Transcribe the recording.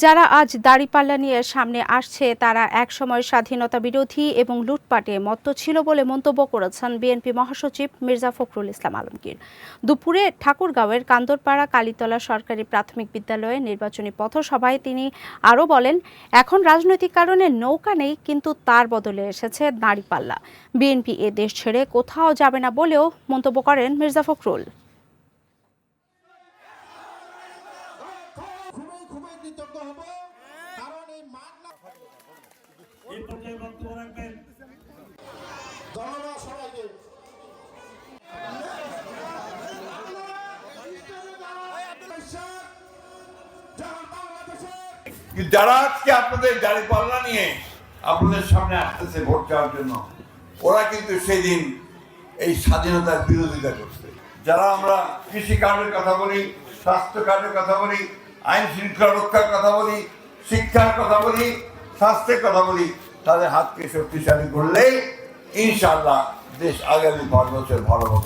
যারা আজ দাঁড়িপাল্লা নিয়ে সামনে আসছে তারা একসময় স্বাধীনতা বিরোধী এবং লুটপাটে মত্ত ছিল বলে মন্তব্য করেছেন বিএনপি মহাসচিব মির্জা ফখরুল ইসলাম আলমগীর। দুপুরে ঠাকুরগাঁওয়ের কান্দরপাড়া কালীতলা সরকারি প্রাথমিক বিদ্যালয়ে নির্বাচনী পথসভায় তিনি আরও বলেন, এখন রাজনৈতিক কারণে নৌকা নেই, কিন্তু তার বদলে এসেছে দাঁড়িপাল্লা। বিএনপি এ দেশ ছেড়ে কোথাও যাবে না বলেও মন্তব্য করেন মির্জা ফখরুল। যারা আজকে আপনাদের দাঁড়িপাল্লা নিয়ে আপনাদের সামনে আসতেছে ভোট চাওয়ার জন্য, ওরা কিন্তু সেদিন এই স্বাধীনতার বিরোধিতা করছে। যারা আমরা কৃষি কার্ডের কথা বলি, স্বাস্থ্য কার্ডের কথা বলি, আইন শৃঙ্খলা রক্ষার কথা বলি, শিক্ষার কথা বলি, স্বাস্থ্যের কথা বলি, তাদের হাতকে শক্তিশালী করলেই ইনশাআল্লাহ দেশ আগামী 5 বছর ভালো মতো